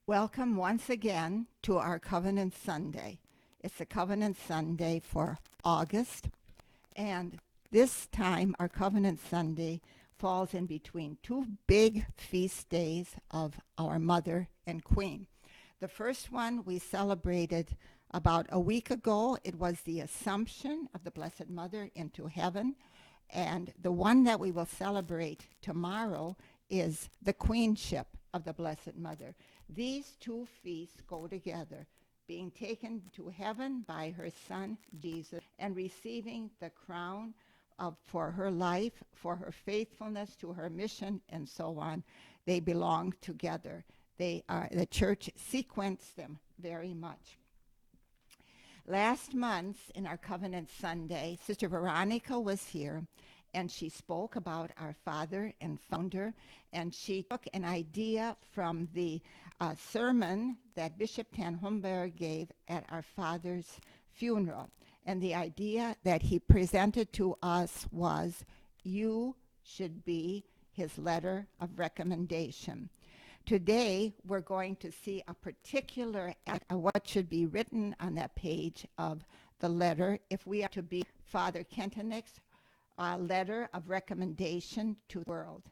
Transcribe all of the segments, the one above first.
Welcome once again to our Covenant Sunday. It's a Covenant Sunday for August, and this time our Covenant Sunday falls in between two big feast days of our Mother and Queen. The first one we celebrated about a week ago. It was the Assumption of the Blessed Mother into heaven, and the one that we will celebrate tomorrow is the Queenship of the Blessed Mother. These two feasts go together, being taken to heaven by her Son, Jesus, and receiving the crown for her life, for her faithfulness to her mission, and so on. They belong together. The church sequenced them very much. Last month in our Covenant Sunday, Sister Veronica was here, and she spoke about our father and founder, and she took an idea from the sermon that Bishop Tan Humberg gave at our father's funeral. And the idea that he presented to us was, you should be his letter of recommendation. Today, we're going to see a particular act of what should be written on that page of the letter if we are to be Father Kentennick's letter of recommendation to the world.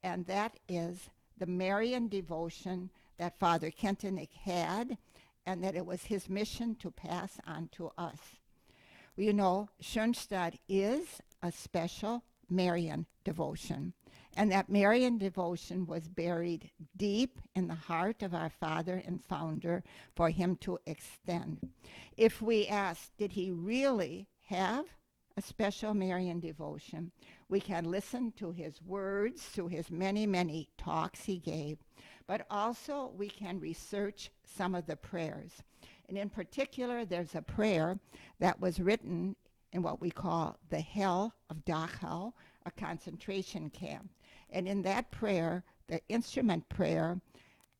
And that is the Marian devotion that Father Kentennick had, and that it was his mission to pass on to us. Well, you know, Schoenstatt is a special Marian devotion. And that Marian devotion was buried deep in the heart of our father and founder for him to extend. If we ask, did he really have a special Marian devotion? We can listen to his words, to his many, many talks he gave, but also we can research some of the prayers. And in particular, there's a prayer that was written in what we call the Hell of Dachau, a concentration camp. And in that prayer, the instrument prayer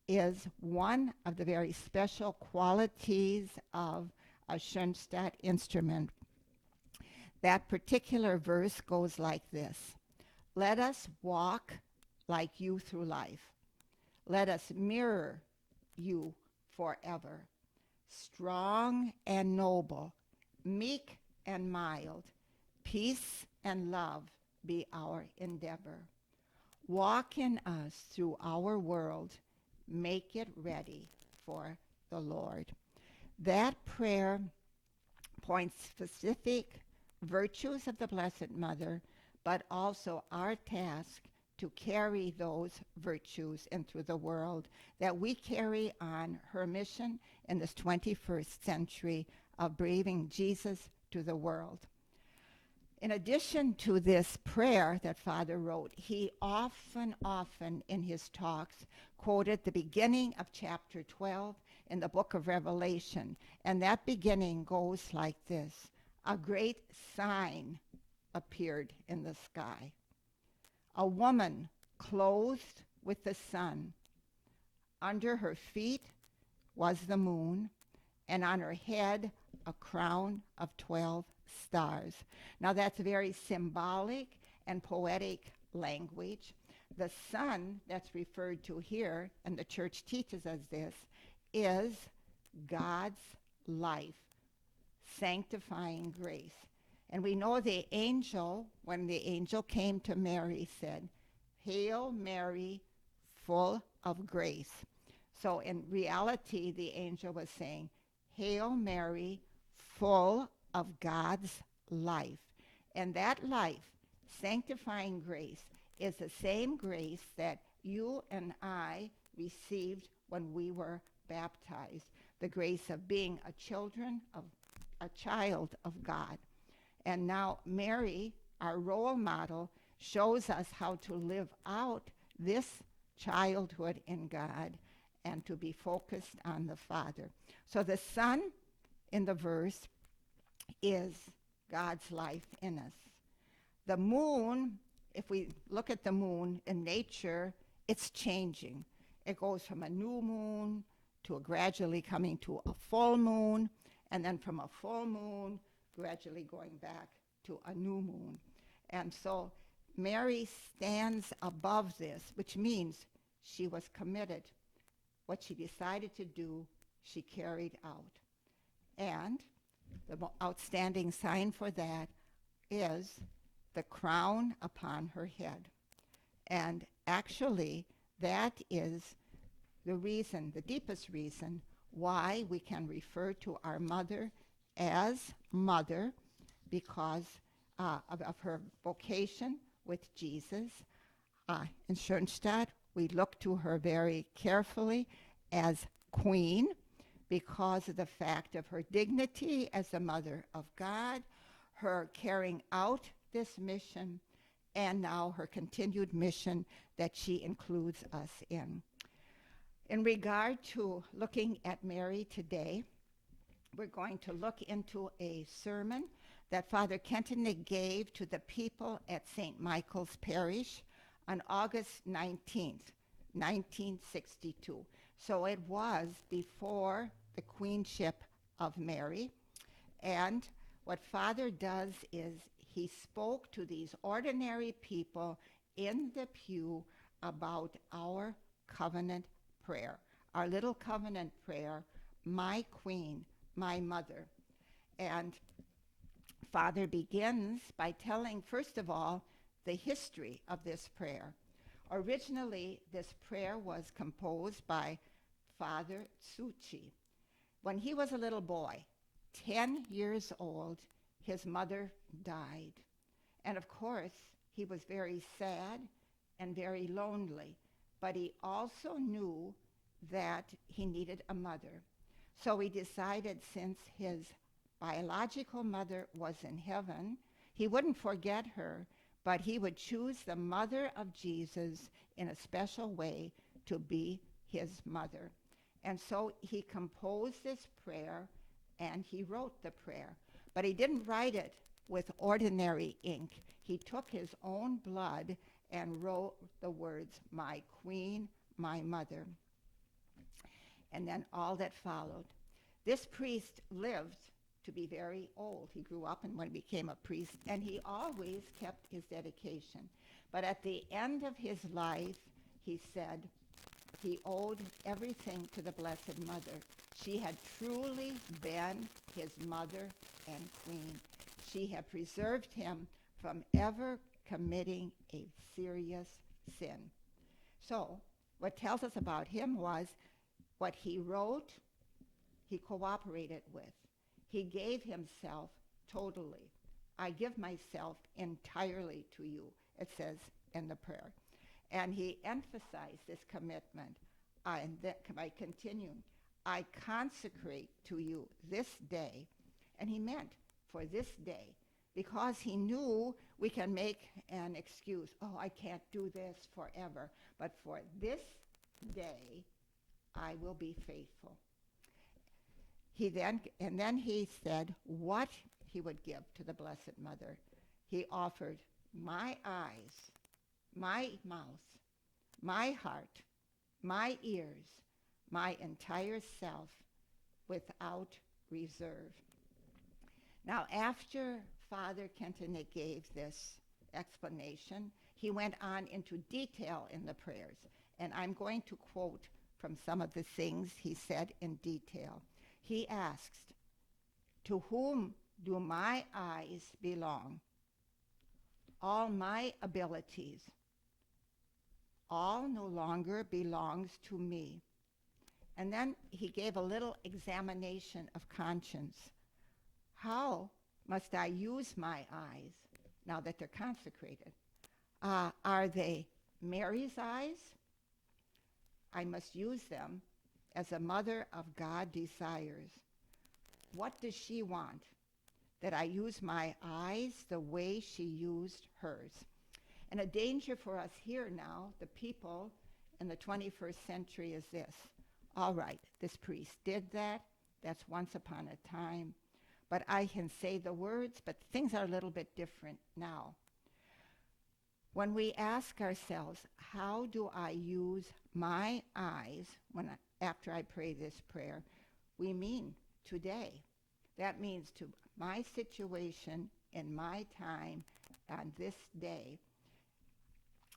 is one of the very special qualities of a Schoenstatt instrument. That particular verse goes like this: let us walk like you through life. Let us mirror you forever. Strong and noble, meek and mild, peace and love be our endeavor. Walk in us through our world, make it ready for the Lord. That prayer points specific virtues of the Blessed Mother, but also our task to carry those virtues into the world, that we carry on her mission in this 21st century of bringing Jesus to the world. In addition to this prayer that Father wrote, he often in his talks quoted the beginning of chapter 12 in the book of Revelation. And that beginning goes like this: a great sign appeared in the sky. A woman clothed with the sun. Under her feet was the moon, and on her head a crown of 12 stars. Now that's very symbolic and poetic language. The sun that's referred to here, and the church teaches us this, is God's life, sanctifying grace. And we know the angel, when the angel came to Mary, said, "Hail Mary, full of grace." So in reality, the angel was saying, "Hail Mary, full of God's life." And that life, sanctifying grace, is the same grace that you and I received when we were baptized. The grace of being a child of God. And now Mary, our role model, shows us how to live out this childhood in God and to be focused on the Father. So the sun in the verse is God's life in us. The moon, if we look at the moon in nature, it's changing. It goes from a new moon to gradually coming to a full moon, and then from a full moon, gradually going back to a new moon. And so Mary stands above this, which means she was committed what she decided to do, she carried out. And the outstanding sign for that is the crown upon her head. And actually, that is the reason, the deepest reason, why we can refer to our mother as mother, because of her vocation with Jesus. In Schoenstatt, we look to her very carefully as queen because of the fact of her dignity as the mother of God, her carrying out this mission, and now her continued mission that she includes us in. In regard to looking at Mary today, we're going to look into a sermon that Father Kentenich gave to the people at St. Michael's Parish on August 19th, 1962. So it was before the queenship of Mary. And what Father does is he spoke to these ordinary people in the pew about our covenant prayer, our little covenant prayer, my queen, my mother. And Father begins by telling, first of all, the history of this prayer. Originally, this prayer was composed by Father Tsuchi. When he was a little boy, 10 years old, his mother died. And of course, he was very sad and very lonely, but he also knew that he needed a mother. So he decided, since his biological mother was in heaven, he wouldn't forget her, but he would choose the mother of Jesus in a special way to be his mother. And so he composed this prayer and he wrote the prayer. But he didn't write it with ordinary ink. He took his own blood and wrote the words, my queen, my mother. And then all that followed. This priest lived to be very old. He grew up and when he became a priest, and he always kept his dedication. But at the end of his life, he said he owed everything to the Blessed Mother. She had truly been his mother and queen. She had preserved him from ever committing a serious sin. So what tells us about him was what he wrote, he cooperated with. He gave himself totally. I give myself entirely to you, it says in the prayer. And he emphasized this commitment. And by continuing, I consecrate to you this day. And he meant for this day, because he knew we can make an excuse. Oh, I can't do this forever. But for this day, I will be faithful. Then he said what he would give to the Blessed Mother. He offered my eyes, my mouth, my heart, my ears, my entire self without reserve. Now, after Father Kentenich gave this explanation, he went on into detail in the prayers. And I'm going to quote from some of the things he said in detail. He asked, to whom do my eyes belong? All my abilities. All no longer belongs to me. And then he gave a little examination of conscience. How must I use my eyes now that they're consecrated? Are they Mary's eyes? I must use them as a mother of God desires. What does she want? That I use my eyes the way she used hers. And a danger for us here now, the people in the 21st century, is this. All right, this priest did that. That's once upon a time. But I can say the words, but things are a little bit different now. When we ask ourselves, how do I use my eyes after I pray this prayer, we mean today. That means to my situation in my time on this day.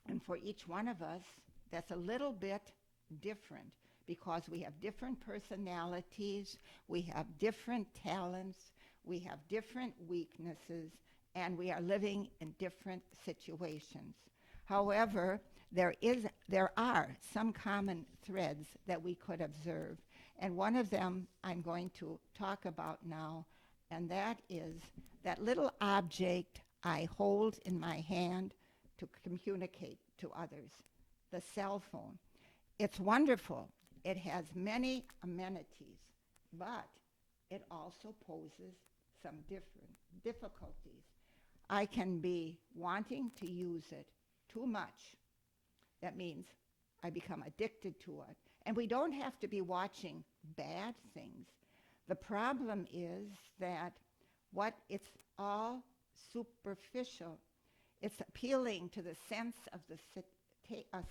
And for each one of us, that's a little bit different because we have different personalities, we have different talents, we have different weaknesses, and we are living in different situations. However, there are some common threads that we could observe, and one of them I'm going to talk about now, and that is that little object I hold in my hand to communicate to others, the cell phone. It's wonderful. It has many amenities, but it also poses some different difficulties. I can be wanting to use it too much. That means I become addicted to it. And we don't have to be watching bad things. The problem is that it's all superficial. It's appealing to the sense of the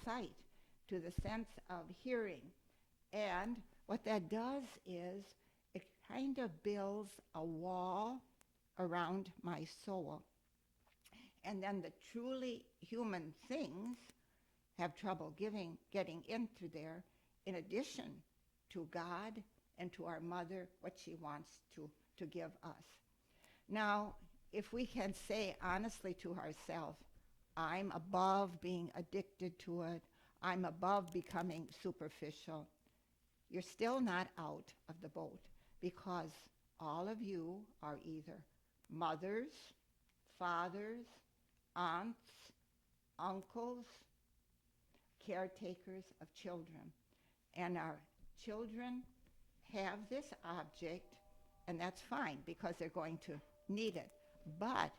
sight, to the sense of hearing. And what that does is it kind of builds a wall around my soul. And then the truly human things have trouble getting into there, in addition to God and to our mother, what she wants to give us. Now, if we can say honestly to ourselves, I'm above being addicted to it, I'm above becoming superficial, you're still not out of the boat, because all of you are either mothers, fathers, aunts, uncles, caretakers of children. And our children have this object, and that's fine because they're going to need it. But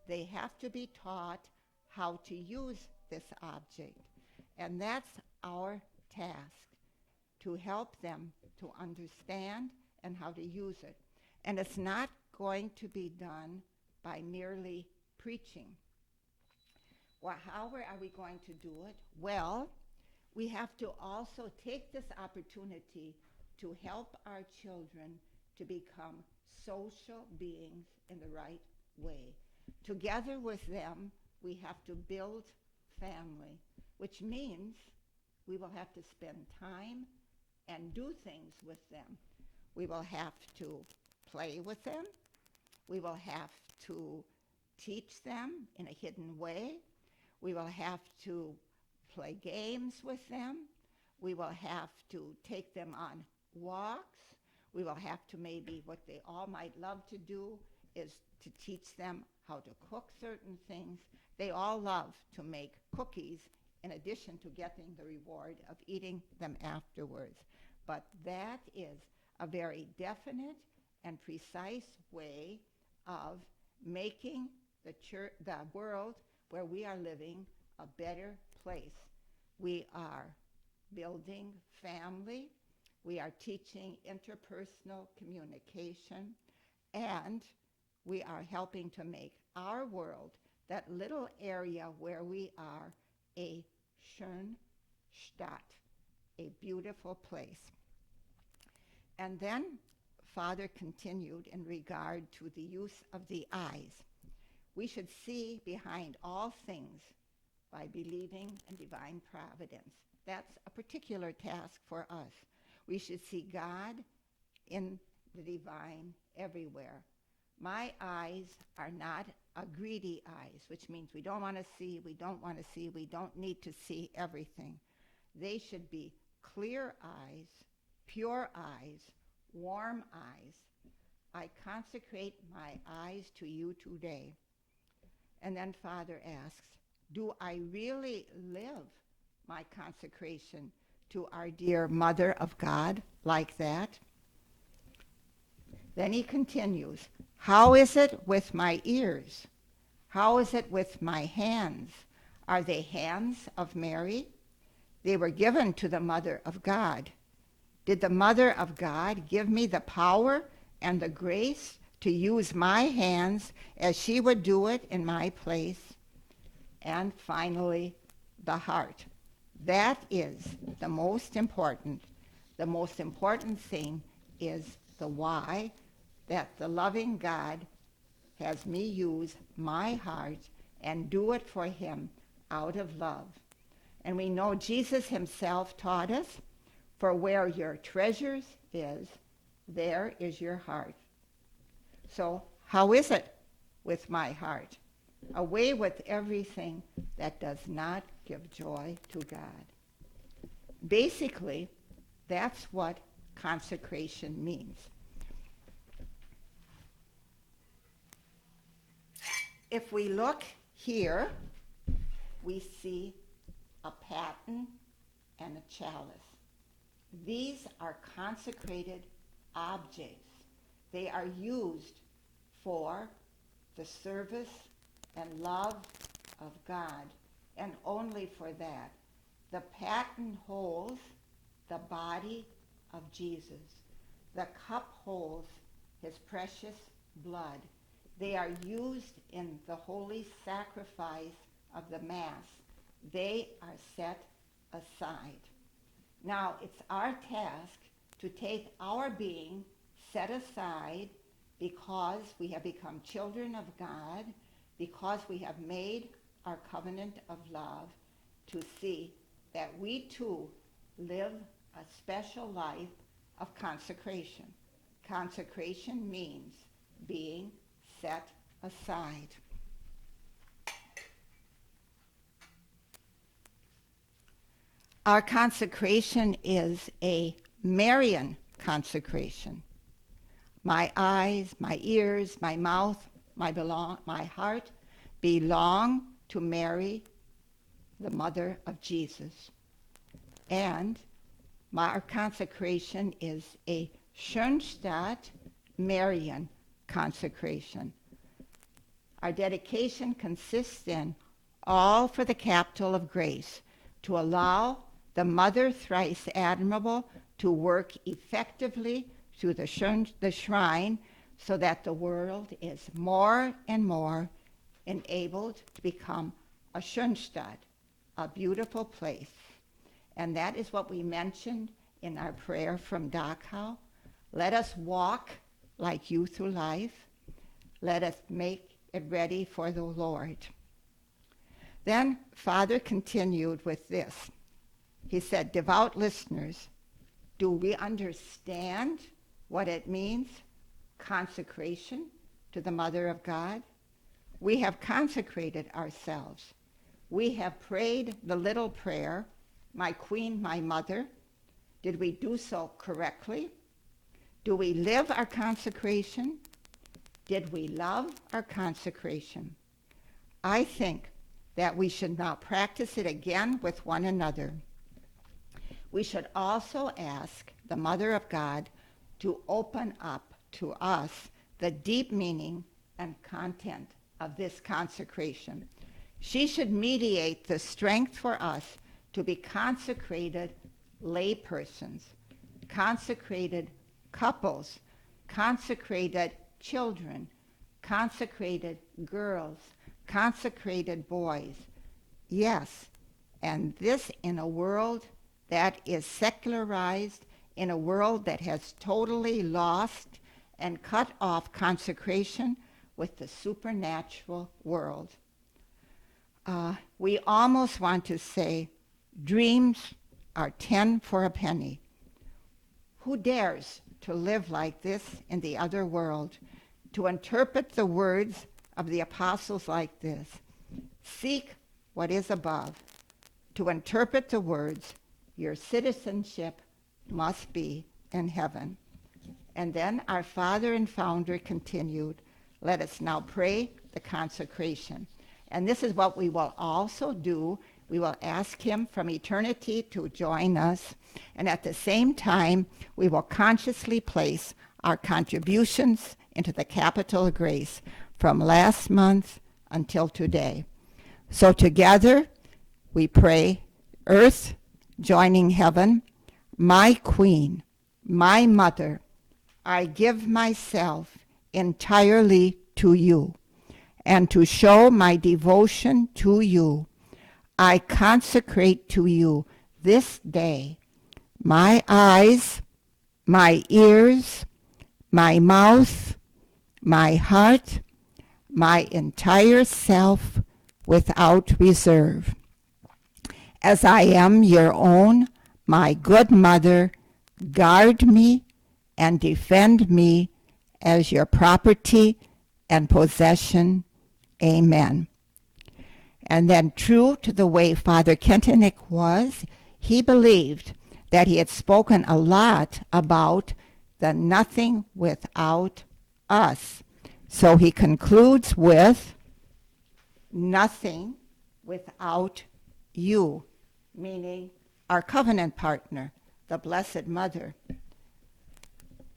they have to be taught how to use this object. And that's our task, to help them to understand and how to use it. And it's not going to be done by merely preaching. Well, how are we going to do it? Well, we have to also take this opportunity to help our children to become social beings in the right way. Together with them, we have to build family, which means we will have to spend time and do things with them. We will have to play with them. We will have to teach them in a hidden way. We will have to play games with them. We will have to take them on walks. We will have to, maybe what they all might love to do is to teach them how to cook certain things. They all love to make cookies in addition to getting the reward of eating them afterwards. But that is a very definite and precise way of making the world where we are living a better place. We are building family. We are teaching interpersonal communication. And we are helping to make our world, that little area where we are, a schön Stadt, a beautiful place. And then Father continued in regard to the use of the eyes. We should see behind all things by believing in divine providence. That's a particular task for us. We should see God in the divine everywhere. My eyes are not a greedy eyes, which means we don't want to see, we don't need to see everything. They should be clear eyes, pure eyes, warm eyes. I consecrate my eyes to you today. And then Father asks, do I really live my consecration to our dear Mother of God like that? Then he continues, how is it with my ears? How is it with my hands? Are they hands of Mary? They were given to the Mother of God. Did the Mother of God give me the power and the grace to use my hands as she would do it in my place? And finally, the heart. That is the most important. The most important thing is the why, that the loving God has me use my heart and do it for him out of love. And we know Jesus himself taught us, For where your treasures is, there is your heart. So how is it with my heart? Away with everything that does not give joy to God. Basically, that's what consecration means. If we look here, we see a paten and a chalice. These are consecrated objects. They are used for the service and love of God, and only for that. The paten holds the body of Jesus. The cup holds his precious blood. They are used in the holy sacrifice of the Mass. They are set aside. Now, it's our task to take our being set aside because we have become children of God, because we have made our covenant of love, to see that we too live a special life of consecration. Consecration means being set aside. Our consecration is a Marian consecration. My eyes, my ears, my mouth, my heart belong to Mary, the mother of Jesus. And our consecration is a Schoenstatt Marian consecration. Our dedication consists in all for the capital of grace, to allow the Mother Thrice Admirable to work effectively through the shrine, so that the world is more and more enabled to become a Schoenstatt, a beautiful place. And that is what we mentioned in our prayer from Dachau. Let us walk like you through life. Let us make it ready for the Lord. Then Father continued with this. He said, devout listeners, do we understand what it means, consecration to the Mother of God? We have consecrated ourselves. We have prayed the little prayer, my Queen, my Mother. Did we do so correctly? Do we live our consecration? Did we love our consecration? I think that we should now practice it again with one another. We should also ask the Mother of God to open up to us the deep meaning and content of this consecration. She should mediate the strength for us to be consecrated laypersons, consecrated couples, consecrated children, consecrated girls, consecrated boys. Yes, and this in a world that is secularized, in a world that has totally lost and cut off consecration with the supernatural world. We almost want to say, dreams are 10 for a penny. Who dares to live like this in the other world, to interpret the words of the apostles like this? Seek what is above. To interpret the words, your citizenship must be in heaven. And then our Father and Founder continued, let us now pray the consecration. And this is what we will also do. We will ask him from eternity to join us. And at the same time, we will consciously place our contributions into the capital of grace from last month until today. So together, we pray, earth joining heaven, my Queen, my Mother, I give myself entirely to you, and to show my devotion to you, I consecrate to you this day my eyes, my ears, my mouth, my heart, my entire self without reserve. As I am your own my good mother, guard me and defend me as your property and possession. Amen. And then, true to the way Father Kentenich was, he believed that he had spoken a lot about the nothing without us. So he concludes with nothing without you, meaning our covenant partner, the Blessed Mother.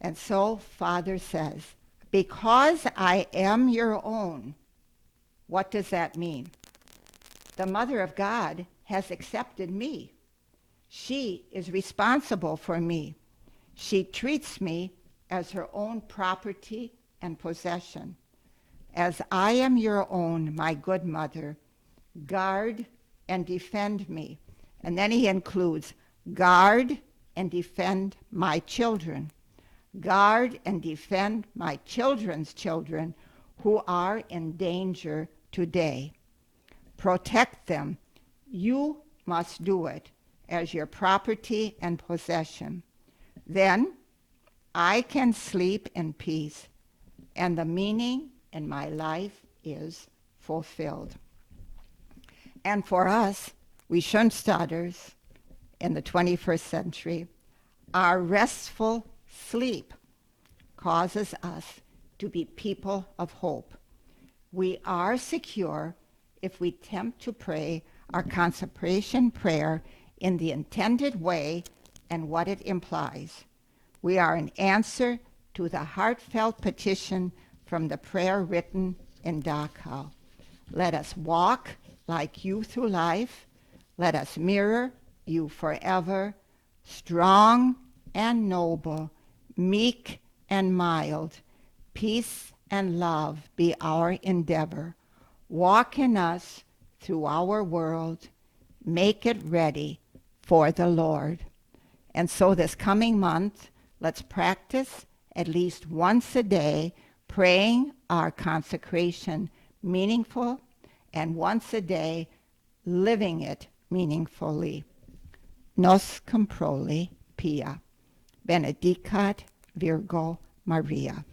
And so Father says, because I am your own, what does that mean? The Mother of God has accepted me. She is responsible for me. She treats me as her own property and possession. As I am your own, my good mother, guard and defend me. And then he includes, guard and defend my children. Guard and defend my children's children who are in danger today. Protect them. You must do it as your property and possession. Then I can sleep in peace, and the meaning in my life is fulfilled. And for us, we Schoenstadters in the 21st century, our restful sleep causes us to be people of hope. We are secure if we attempt to pray our consecration prayer in the intended way and what it implies. We are an answer to the heartfelt petition from the prayer written in Dachau. Let us walk like you through life. Let us mirror you forever, strong and noble, meek and mild. Peace and love be our endeavor. Walk in us through our world. Make it ready for the Lord. And so this coming month, let's practice at least once a day praying our consecration meaningful, and once a day living it meaningfully. Nos comproli pia. Benedicat Virgo Maria.